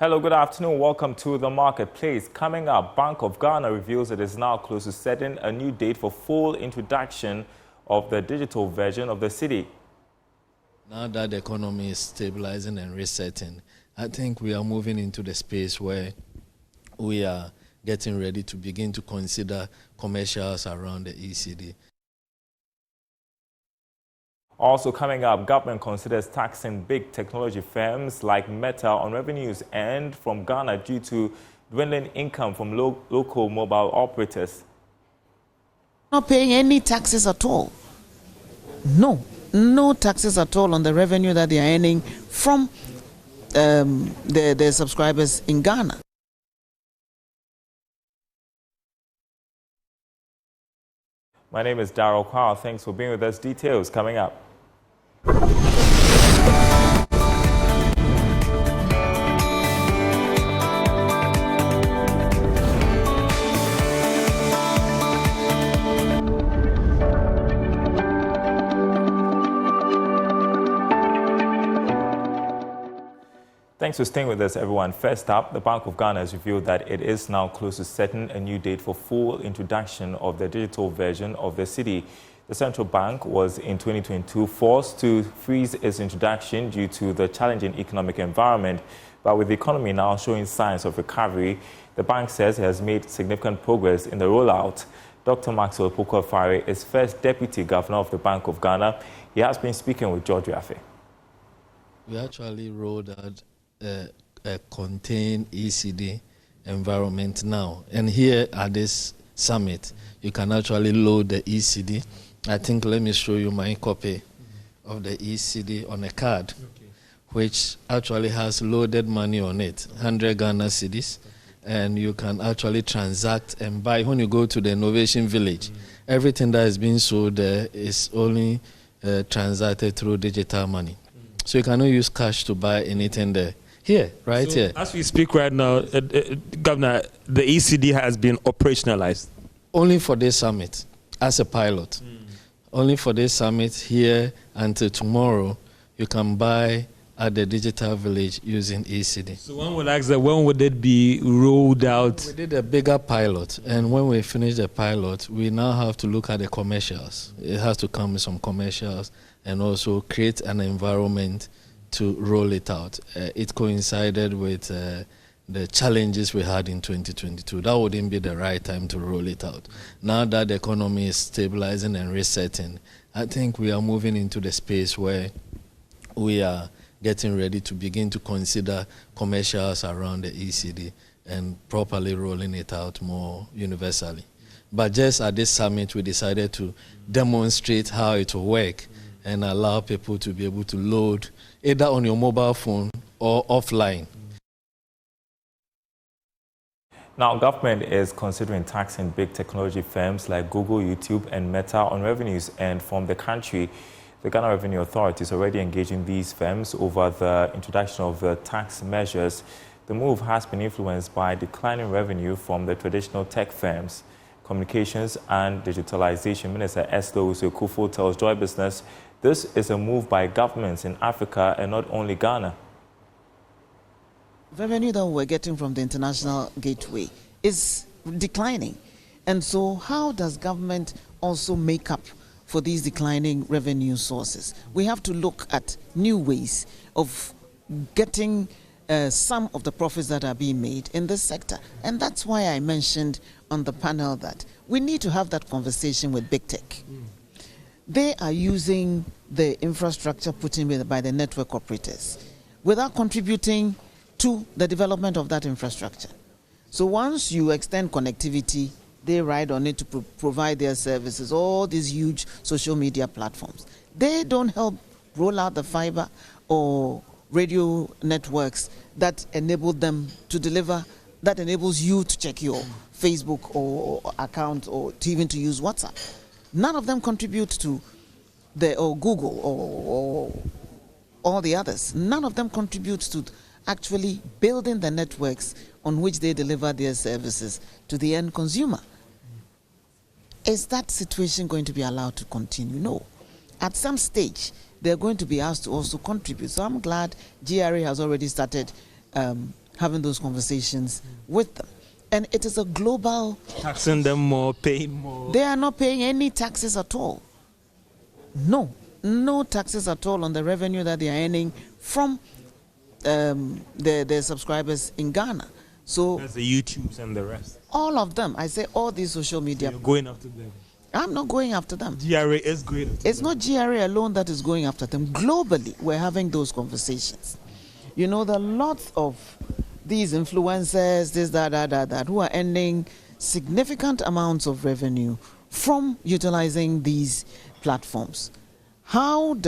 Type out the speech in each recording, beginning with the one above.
Hello, good afternoon. Welcome to the marketplace. Coming up, Bank of Ghana reveals it is now close to setting a new date for full introduction of the digital version of the cedi. Now that the economy is stabilizing and resetting, I think we are moving into the space where we are getting ready to begin to consider commercials around the E-Cedi. Also coming up, government considers taxing big technology firms like Meta on revenues earned from Ghana due to dwindling income from local mobile operators. Not paying any taxes at all. No taxes at all on the revenue that they are earning from their subscribers in Ghana. My name is Darryl Kwao. Thanks for being with us. Details coming up. Thanks for staying with us, everyone. First up, the Bank of Ghana has revealed that it is now close to setting a new date for full introduction of the digital version of the cedi. The central bank was in 2022 forced to freeze its introduction due to the challenging economic environment. But with the economy now showing signs of recovery, the bank says it has made significant progress in the rollout. Dr. Maxwell Pokuafare is first deputy governor of the Bank of Ghana. He has been speaking with George Rafe. We actually rolled out a contained E-Cedi environment now. And here at this summit, you can actually load the E-Cedi. I think let me show you my copy of the E-Cedi on a card, which actually has loaded money on it, 100 Ghana cedis. And you can actually transact and buy. When you go to the Innovation Village, everything that is being sold there is only transacted through digital money. So you cannot use cash to buy anything there. Here, right so here. As we speak right now, Governor, the E-Cedi has been operationalized. Only for this summit, as a pilot. Only for this summit here until tomorrow, you can buy at the digital village using E-Cedi. So one would ask that when would it be rolled out? We did a bigger pilot, and when we finish the pilot, we now have to look at the commercials. It has to come with some commercials and also create an environment to roll it out. It coincided with the challenges we had in 2022. That wouldn't be the right time to roll it out. Now that the economy is stabilizing and resetting, I think we are moving into the space where we are getting ready to begin to consider commercials around the E-Cedi and properly rolling it out more universally. But just at this summit, we decided to demonstrate how it will work and allow people to be able to load either on your mobile phone or offline. Now, government is considering taxing big technology firms like Google, YouTube, and Meta on revenues earned from the country. The Ghana Revenue Authority is already engaging these firms over the introduction of the tax measures. The move has been influenced by declining revenue from the traditional tech firms. Communications and Digitalization Minister Eslo Usokufo tells Joy Business this is a move by governments in Africa and not only Ghana. Revenue that we're getting from the international gateway is declining. And so how does government also make up for these declining revenue sources? We have to look at new ways of getting some of the profits that are being made in this sector. And that's why I mentioned on the panel that we need to have that conversation with big tech. They are using the infrastructure put in by the network operators without contributing to the development of that infrastructure. So once you extend connectivity, they ride on it to provide their services, all these huge social media platforms. They don't help roll out the fiber or radio networks that enable them to deliver, that enables you to check your Facebook or account or even to use WhatsApp. None of them contribute to or Google or all the others. None of them contribute to actually building the networks on which they deliver their services to the end consumer. Is that situation going to be allowed to continue? No. At some stage, they're going to be asked to also contribute. So I'm glad GRA has already started having those conversations with them. And it is a global... Taxing them more, paying more. They are not paying any taxes at all. No taxes at all on the revenue that they are earning from their subscribers in Ghana. So that's the YouTubes and the rest. All of them. I say all these social media. So you're going after them. I'm not going after them. GRA is going after them. It's not GRA alone that is going after them. Globally, we're having those conversations. You know, there are lots of these influencers, that, who are earning significant amounts of revenue from utilizing these platforms. And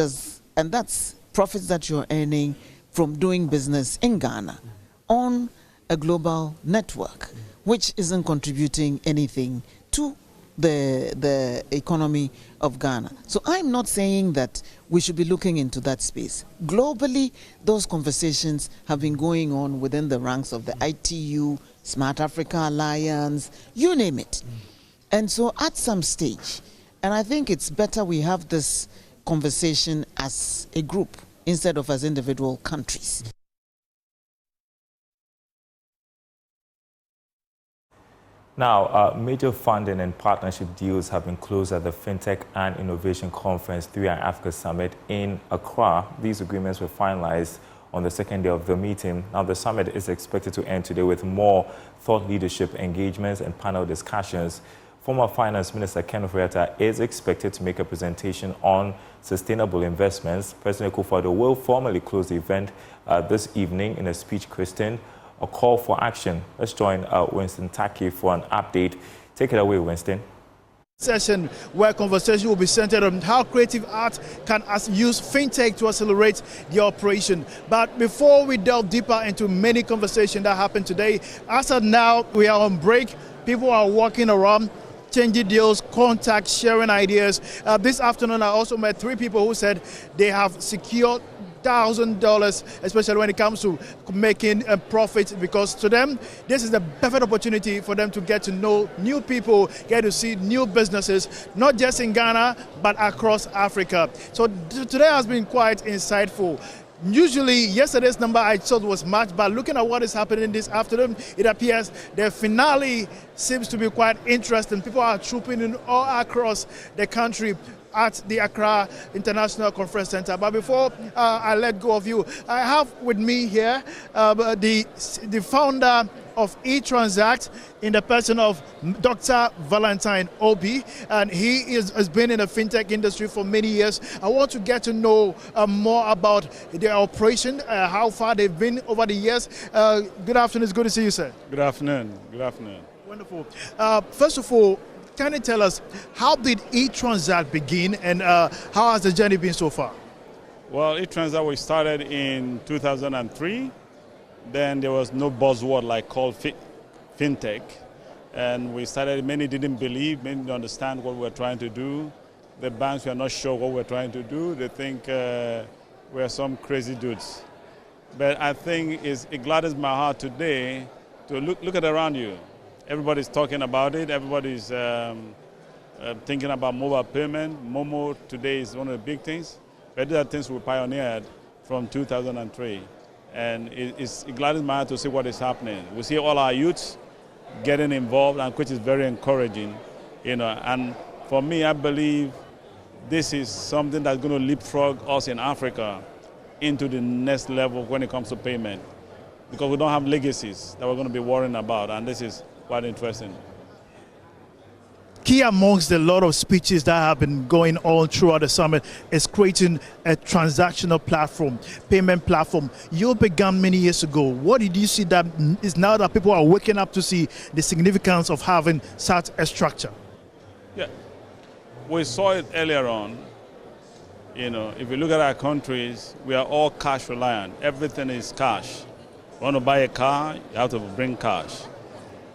that's profits that you're earning from doing business in Ghana on a global network, which isn't contributing anything to the economy of Ghana. So I'm not saying that we should be looking into that space. Globally, those conversations have been going on within the ranks of the ITU, Smart Africa Alliance, you name it. And so at some stage, and I think it's better we have this conversation as a group instead of as individual countries. Now, major funding and partnership deals have been closed at the Fintech and Innovation Conference 3i Africa Summit in Accra. These agreements were finalized on the second day of the meeting. Now, the summit is expected to end today with more thought leadership engagements and panel discussions. Former Finance Minister Ken Ofori-Atta is expected to make a presentation on sustainable investments. President Akufo-Addo will formally close the event this evening in a speech christened a call for action. Let's join Winston Taki for an update. Take it away, Winston. Session where conversation will be centered on how creative art can use fintech to accelerate the operation. But before we delve deeper into many conversations that happened today, as of now, we are on break. People are walking around, changing deals, contacts, sharing ideas. This afternoon, I also met 3 people who said they have secured $1,000, especially when it comes to making a profit, because to them, this is the perfect opportunity for them to get to know new people, get to see new businesses, not just in Ghana, but across Africa. So today has been quite insightful. Usually, yesterday's number I thought was much, but looking at what is happening this afternoon, it appears the finale seems to be quite interesting. People are trooping in all across the country at the Accra International Conference Center. But before I let go of you, I have with me here the founder of E-Transact in the person of Dr. Valentine Obi, and he has been in the fintech industry for many years. I want to get to know more about their operation, how far they've been over the years. Good afternoon, it's good to see you, sir. Good afternoon, good afternoon. Wonderful. First of all, can you tell us, how did E-Transact begin, and how has the journey been so far? Well, E-Transact we started in 2003. Then there was no buzzword like called Fintech. And we started, many didn't believe, many didn't understand what we were trying to do. The banks were not sure what we were trying to do. They think we're some crazy dudes. But I think it gladdens my heart today to look at around you. Everybody's talking about it. Everybody's thinking about mobile payment. Momo today is one of the big things. But these are things we pioneered from 2003. And it gladdens my heart to see what is happening. We see all our youths getting involved, and which is very encouraging. And for me, I believe this is something that's going to leapfrog us in Africa into the next level when it comes to payment, because we don't have legacies that we're going to be worrying about, and this is quite interesting. Key amongst a lot of speeches that have been going on throughout the summit is creating a transactional platform, payment platform. You began many years ago. What did you see that is now that people are waking up to see the significance of having such a structure? Yeah, we saw it earlier on. If you look at our countries, we are all cash reliant. Everything is cash. You want to buy a car, you have to bring cash.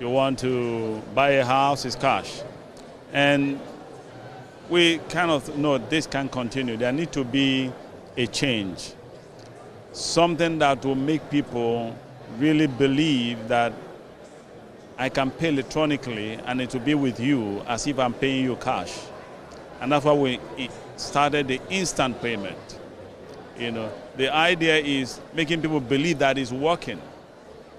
You want to buy a house, it's cash. And we kind of know this can continue. There needs to be a change. Something that will make people really believe that I can pay electronically and it will be with you as if I'm paying you cash. And that's why we started the instant payment. The idea is making people believe that it's working.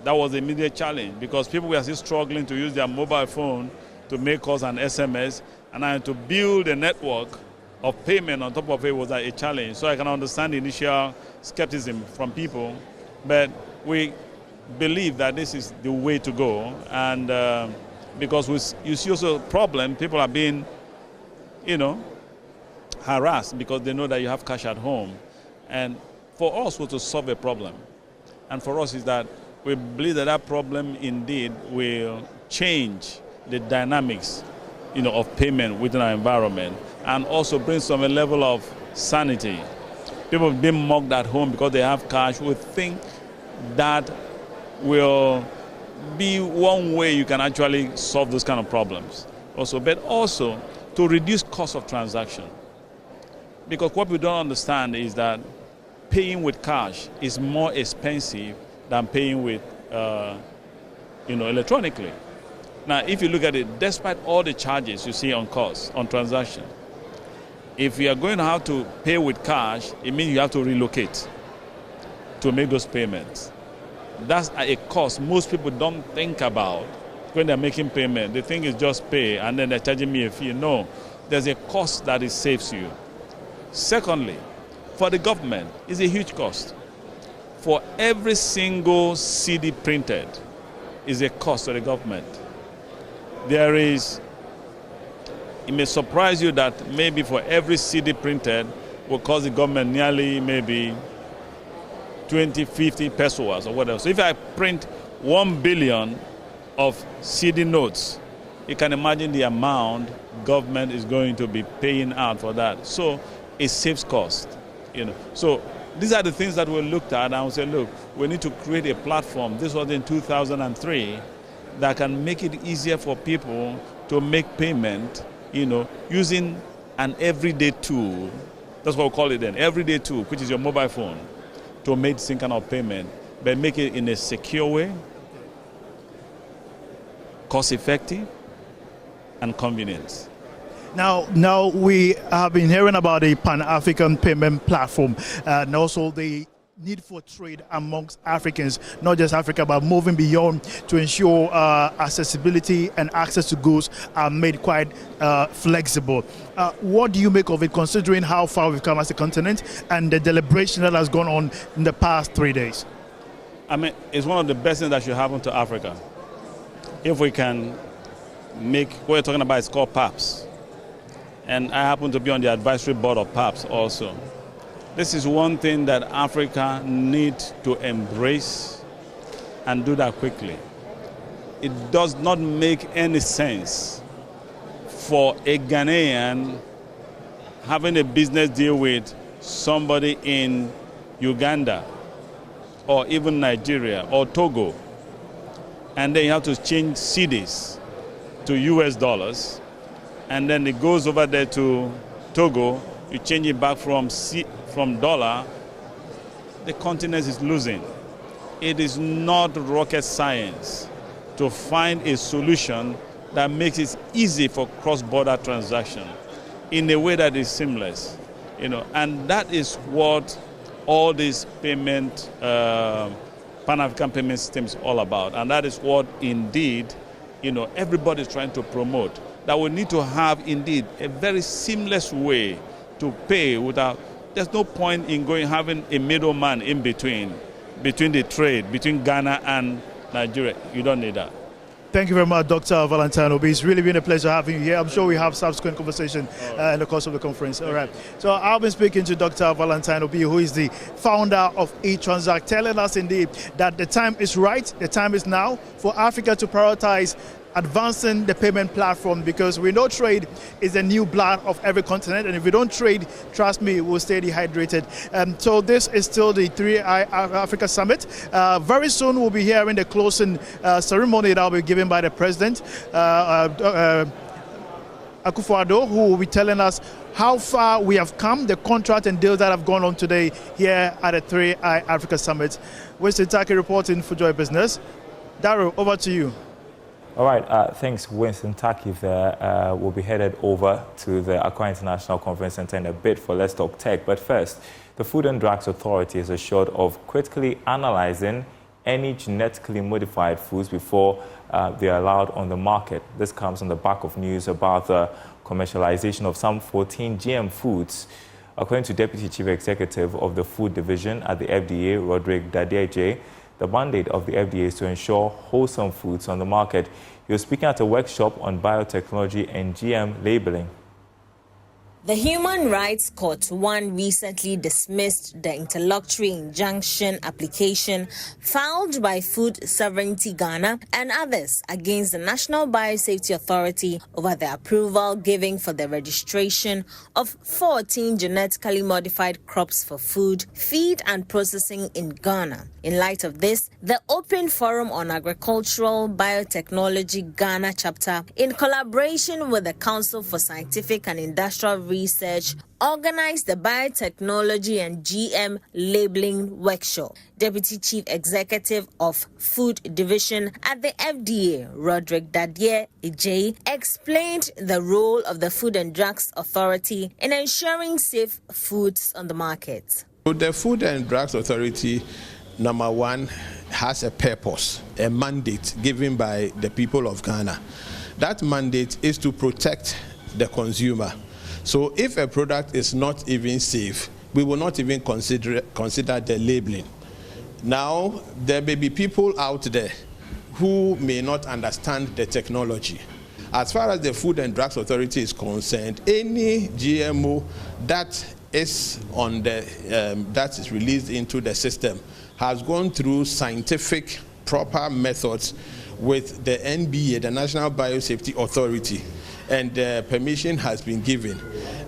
That was the immediate challenge because people were still struggling to use their mobile phone to make calls and SMS, and to build a network of payment on top of it was a challenge. So I can understand the initial skepticism from people, but we believe that this is the way to go. And because you see also a problem, people are being, harassed because they know that you have cash at home. And for us was to solve a problem. And for us is that we believe that that problem indeed will change the dynamics, of payment within our environment and also bring some level of sanity. People being mocked at home because they have cash, we think that will be one way you can actually solve those kind of problems. But also to reduce cost of transaction. Because what we don't understand is that paying with cash is more expensive than paying with, electronically. Now, if you look at it, despite all the charges you see on cost, on transaction, if you are going to have to pay with cash, it means you have to relocate to make those payments. That's a cost most people don't think about when they're making payment. They think it's just pay and then they're charging me a fee. No, there's a cost that it saves you. Secondly, for the government, it's a huge cost. For every single CD printed is a cost to the government. It may surprise you that maybe for every CD printed will cost the government nearly maybe 20, 50 pesos or whatever. So if I print 1 billion of CD notes, you can imagine the amount government is going to be paying out for that. So it saves cost. So these are the things that we looked at and we said, look, we need to create a platform. This was in 2003 that can make it easier for people to make payment, using an everyday tool. That's what we call it then, everyday tool, which is your mobile phone, to make some kind of payment, but make it in a secure way, cost-effective, and convenient. Now we have been hearing about the Pan-African payment platform and also the need for trade amongst Africans, not just Africa, but moving beyond to ensure accessibility and access to goods are made quite flexible. What do you make of it, considering how far we've come as a continent and the deliberation that has gone on in the past 3 days? I mean, it's one of the best things that should happen to Africa. If we can make, what you're talking about is called PAPS. And I happen to be on the advisory board of PAPS also. This is one thing that Africa needs to embrace and do that quickly. It does not make any sense for a Ghanaian having a business deal with somebody in Uganda or even Nigeria or Togo, and then you have to change cedis to US dollars, and then it goes over there to Togo, you change it back from dollar, the continent is losing. It is not rocket science to find a solution that makes it easy for cross-border transaction in a way that is seamless, and that is what all these payment, Pan-African payment systems all about, and that is what indeed, everybody is trying to promote. That we need to have indeed a very seamless way to pay without. There's no point in having a middleman in between the trade between Ghana and Nigeria. You don't need that. Thank you very much, Dr. Valentine Obi. It's really been a pleasure having you here. I'm sure we have subsequent conversation in the course of the conference. All right. So I've been speaking to Dr. Valentine Obi, who is the founder of eTransact, telling us indeed that the time is right, the time is now for Africa to prioritize advancing the payment platform, because we know trade is the new blood of every continent, and if we don't trade, trust me, we'll stay dehydrated. So this is still the 3i Africa Summit. Very soon we'll be hearing the closing ceremony that will be given by the President, Akufo-Addo, who will be telling us how far we have come, the contract and deals that have gone on today here at the 3i Africa Summit. Winston Taki reporting for Joy Business. Daryl, over to you. All right, thanks, Winston Taki there. We'll be headed over to the Accra International Conference Center in a bit for Let's Talk Tech. But first, the Food and Drugs Authority is assured of critically analyzing any genetically modified foods before they are allowed on the market. This comes on the back of news about the commercialization of some 14 GM foods. According to Deputy Chief Executive of the Food Division at the FDA, Roderick Dadie, the mandate of the FDA is to ensure wholesome foods on the market. He was speaking at a workshop on biotechnology and GM labeling. The Human Rights Court 1 recently dismissed the interlocutory injunction application filed by Food Sovereignty Ghana and others against the National Biosafety Authority over the approval given for the registration of 14 genetically modified crops for food, feed and processing in Ghana. In light of this, the Open Forum on Agricultural Biotechnology Ghana chapter, in collaboration with the Council for Scientific and Industrial Research, organized the Biotechnology and GM Labeling Workshop. Deputy Chief Executive of Food Division at the FDA, Roderick Dadie, explained the role of the Food and Drugs Authority in ensuring safe foods on the market. The Food and Drugs Authority, number one, has a purpose, a mandate given by the people of Ghana. That mandate is to protect the consumer. So if a product is not even safe, we will not even consider the labeling. Now, there may be people out there who may not understand the technology. As far as the Food and Drugs Authority is concerned, any GMO that is on the that is released into the system has gone through scientific proper methods with the NBA, the National Biosafety Authority, and permission has been given.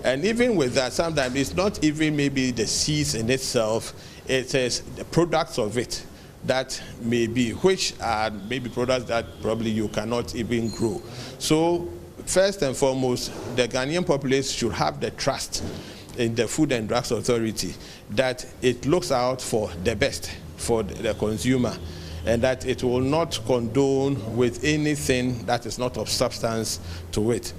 And even with that, sometimes it's not even maybe the seeds in itself, it is the products of it that may be, which are maybe products that probably you cannot even grow. So first and foremost, the Ghanaian populace should have the trust in the Food and Drugs Authority that it looks out for the best for the consumer, and that it will not condone with anything that is not of substance to it.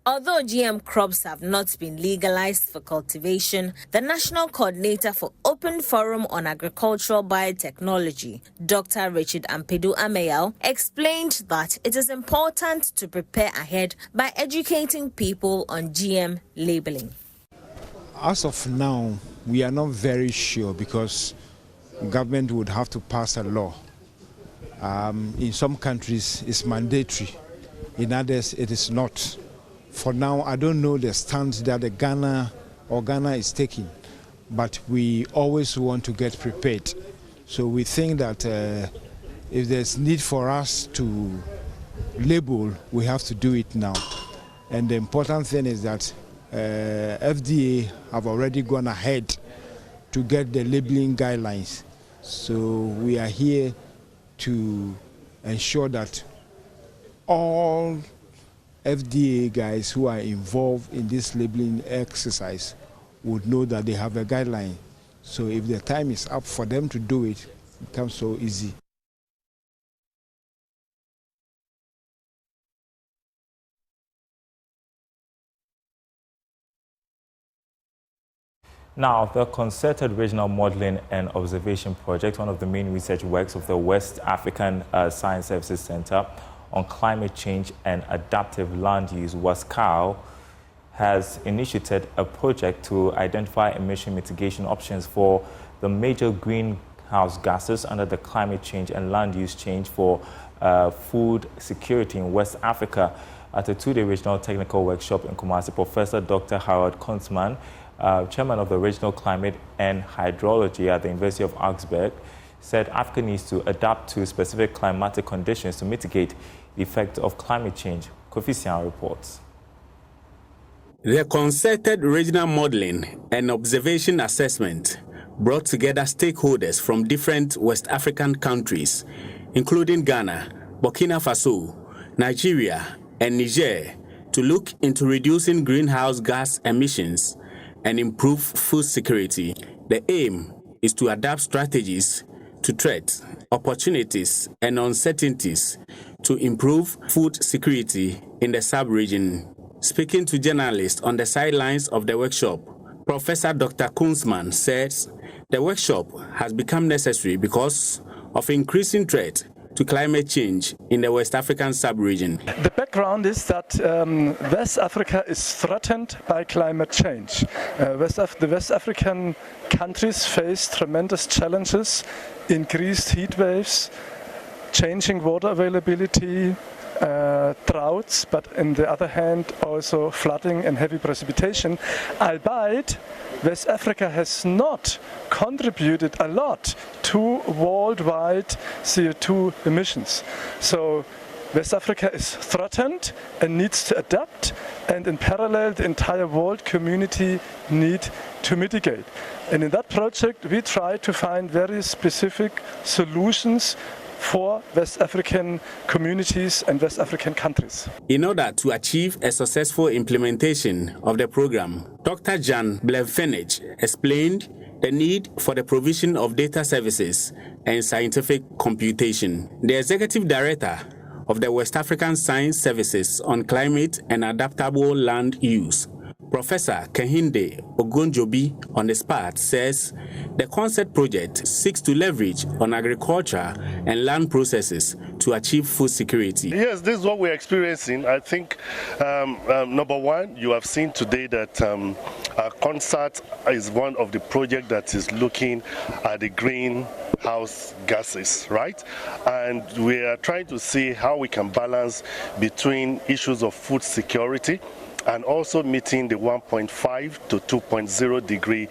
Although GM crops have not been legalized for cultivation, the National Coordinator for Open Forum on Agricultural Biotechnology, Dr. Richard Ampedu Ameyao, explained that it is important to prepare ahead by educating people on GM labeling. As of now, we are not very sure because government would have to pass a law. In some countries, it's mandatory. In others, it is not. For now, I don't know the stance that Ghana is taking, but we always want to get prepared. So we think that if there's need for us to label, we have to do it now. And the important thing is that FDA have already gone ahead to get the labeling guidelines. So we are here to ensure that all FDA guys who are involved in this labeling exercise would know that they have a guideline. So if the time is up for them to do it, it becomes so easy. Now, the concerted regional modeling and observation project, one of the main research works of the West African Science Services Center on Climate Change and Adaptive Land Use, WASCAL, has initiated a project to identify emission mitigation options for the major greenhouse gases under the climate change and land use change for food security in West Africa. At a two-day regional technical workshop in Kumasi, Professor Dr. Harold Kunzman, chairman of the Regional Climate and Hydrology at the University of Augsburg, said Africa needs to adapt to specific climatic conditions to mitigate the effect of climate change. Kofi Sian reports. The concerted regional modeling and observation assessment brought together stakeholders from different West African countries, including Ghana, Burkina Faso, Nigeria, and Niger, to look into reducing greenhouse gas emissions and improve food security. The aim is to adapt strategies to threats, opportunities, and uncertainties to improve food security in the sub-region. Speaking to journalists on the sidelines of the workshop, Professor Dr. Kunzman says the workshop has become necessary because of increasing threat to climate change in the West African sub-region. The background is that West Africa is threatened by climate change. The West African countries face tremendous challenges, increased heat waves, changing water availability, droughts, but on the other hand also flooding and heavy precipitation, albeit West Africa has not contributed a lot to worldwide CO2 emissions. So West Africa is threatened and needs to adapt, and in parallel the entire world community need to mitigate. And in that project we try to find very specific solutions for West African communities and West African countries. In order to achieve a successful implementation of the program, Dr. Jan Blevfenich explained the need for the provision of data services and scientific computation. The Executive Director of the West African Science Services on Climate and Adaptable Land Use, Professor Kehinde Ogunjobi on the spot says the concept project seeks to leverage on agriculture and land processes to achieve food security. Yes, this is what we're experiencing. I think, number one, you have seen today that CONSAT is one of the projects that is looking at the greenhouse gases, right? And we are trying to see how we can balance between issues of food security and also meeting the 1.5 to 2.0 degree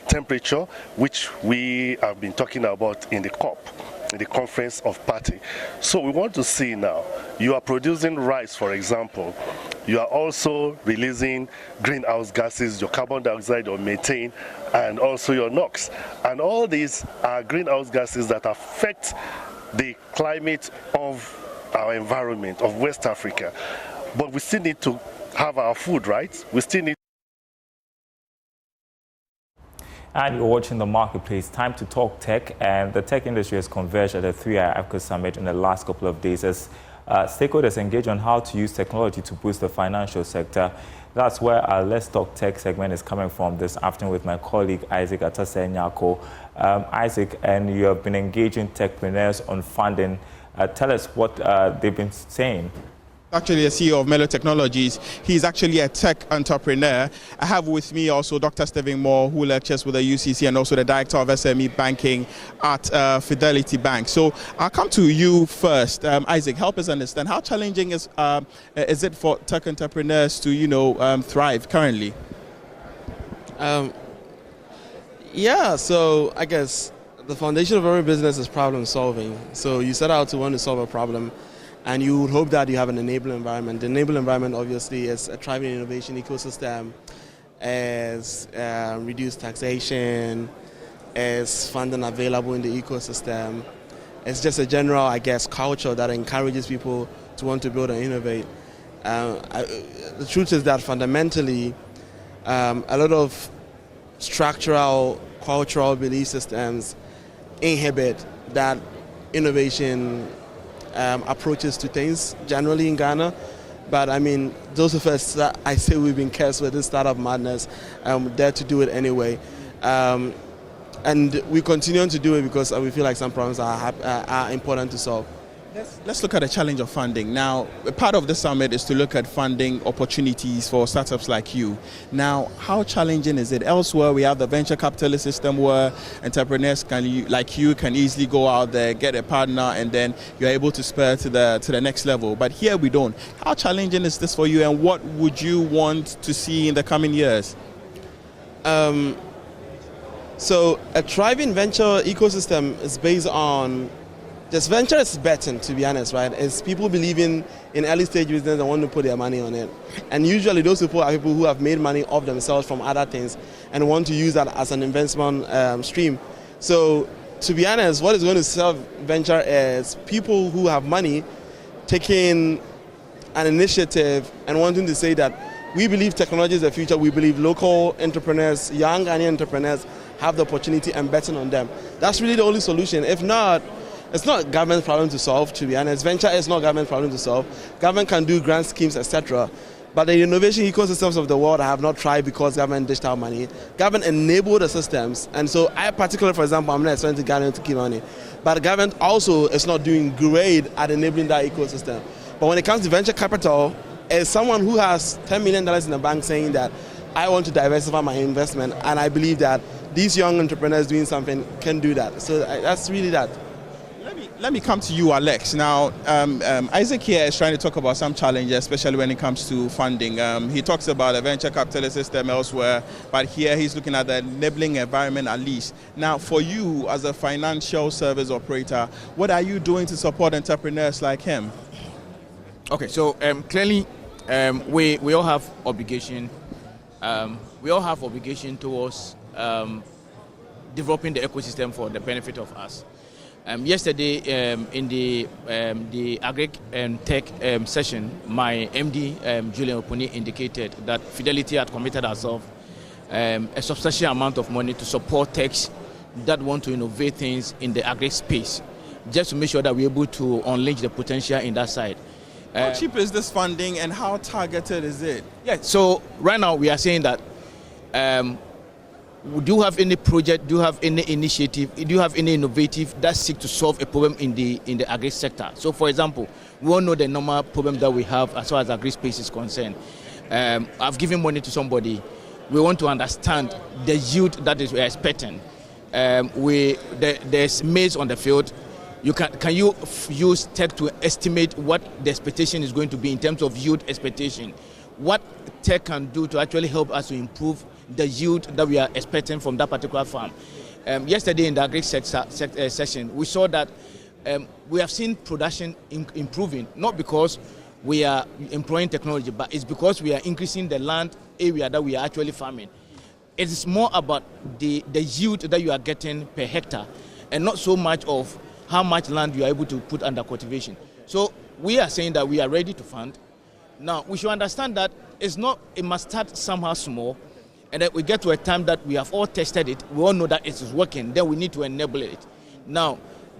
temperature, which we have been talking about in the COP, in the Conference of Party. So we want to see now, you are producing rice, for example, you are also releasing greenhouse gases, your carbon dioxide or methane, and also your NOx. And all these are greenhouse gases that affect the climate of our environment, of West Africa. But we still need to have our food, right? We still need. And you're watching The Marketplace. Time to talk tech. And the tech industry has converged at the 3i Africa Summit in the last couple of days as stakeholders engage on how to use technology to boost the financial sector. That's where our Let's Talk Tech segment is coming from this afternoon with my colleague Isaac Atase-Nyako. Isaac, and you have been engaging techpreneurs on funding. Tell us what they've been saying. Actually, a CEO of Melo Technologies. He's actually a tech entrepreneur. I have with me also Dr. Stephen Moore, who lectures with the UCC and also the Director of SME Banking at Fidelity Bank. So I'll come to you first. Isaac, help us understand how challenging is it for tech entrepreneurs to, thrive currently? Yeah, so I guess the foundation of every business is problem solving. So you set out to want to solve a problem, and you would hope that you have an enabling environment. The enabling environment obviously is a thriving innovation ecosystem, as reduced taxation, as funding available in the ecosystem. It's just a general, I guess, culture that encourages people to want to build and innovate. The truth is that fundamentally, a lot of structural, cultural belief systems inhibit that innovation approaches to things generally in Ghana. But I mean, those of us that I say we've been cursed with this startup madness, dare to do it anyway. And we continue to do it because we feel like some problems are important to solve. Let's look at the challenge of funding. Now, a part of the summit is to look at funding opportunities for startups like you. Now, how challenging is it? Elsewhere, we have the venture capitalist system where entrepreneurs like you can easily go out there, get a partner, and then you're able to spur to the next level. But here we don't. How challenging is this for you, and what would you want to see in the coming years? So a thriving venture ecosystem is based on this venture is betting, to be honest, right? It's people believing in early stage business and want to put their money on it. And usually those people are people who have made money off themselves from other things and want to use that as an investment stream. So to be honest, what is going to sell venture is people who have money taking an initiative and wanting to say that we believe technology is the future, we believe local entrepreneurs, young Ghanaian entrepreneurs have the opportunity and betting on them. That's really the only solution. If not, it's not government's problem to solve, to be honest. Venture is not government's problem to solve. Government can do grant schemes, etc. But the innovation ecosystems of the world have not tried because government dished out money. Government enabled the systems. And so I particularly, for example, I'm not expecting government to keep money. But government also is not doing great at enabling that ecosystem. But when it comes to venture capital, as someone who has $10 million in the bank saying that I want to diversify my investment, and I believe that these young entrepreneurs doing something can do that. So that's really that. Let me come to you, Alex. Now, Isaac here is trying to talk about some challenges, especially when it comes to funding. He talks about the venture capitalist system elsewhere, but here he's looking at the enabling environment at least. Now, for you as a financial service operator, what are you doing to support entrepreneurs like him? Okay, so clearly we all have obligation. We all have obligation towards developing the ecosystem for the benefit of us. Yesterday, in the Agric Tech session, my MD, Julian Opuni, indicated that Fidelity had committed ourselves a substantial amount of money to support techs that want to innovate things in the agri space, just to make sure that we're able to unleash the potential in that side. How cheap is this funding and how targeted is it? Yeah, so right now we are saying that do you have any project, do you have any initiative, do you have any innovative that seek to solve a problem in the agri sector? So for example, we all know the normal problem that we have as far as agri space is concerned. I've given money to somebody. We want to understand the yield that is we're expecting. There's maize on the field. Can you use tech to estimate what the expectation is going to be in terms of yield expectation? What tech can do to actually help us to improve the yield that we are expecting from that particular farm? Yesterday in the agri session, we saw that we have seen production improving, not because we are employing technology, but it's because we are increasing the land area that we are actually farming. It is more about the yield that you are getting per hectare, and not so much of how much land you are able to put under cultivation. So we are saying that we are ready to fund. Now, we should understand that it must start somehow small, and then we get to a time that we have all tested it, we all know that it is working, then we need to enable it. Now,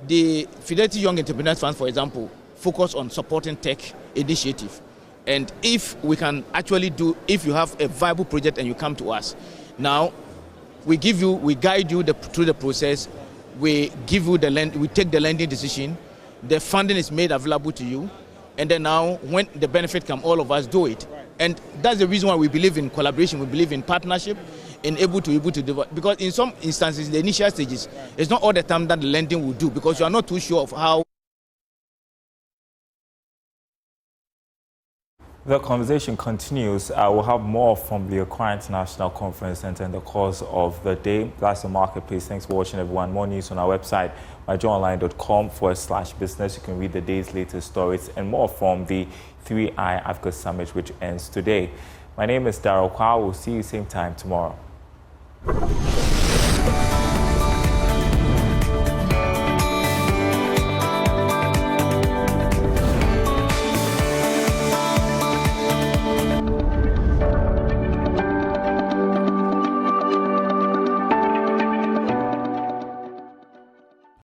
the Fidelity Young Entrepreneurs Fund, for example, focus on supporting tech initiative. And if we can actually if you have a viable project and you come to us, now we guide you through the process, we give you we take the lending decision, the funding is made available to you, and then now when the benefit comes, all of us do it. And that's the reason why we believe in collaboration, we believe in partnership, and able to develop. Because in some instances, the initial stages, it's not all the time that the lending will do, because you are not too sure of how. The conversation continues. We'll have more from the Accra International Conference Center in the course of the day. That's the marketplace. Thanks for watching, everyone. More news on our website, myjoyonline.com/business. You can read the day's latest stories and more from the 3i Africa Summit, which ends today. My name is Darryl Kwa. We'll see you same time tomorrow.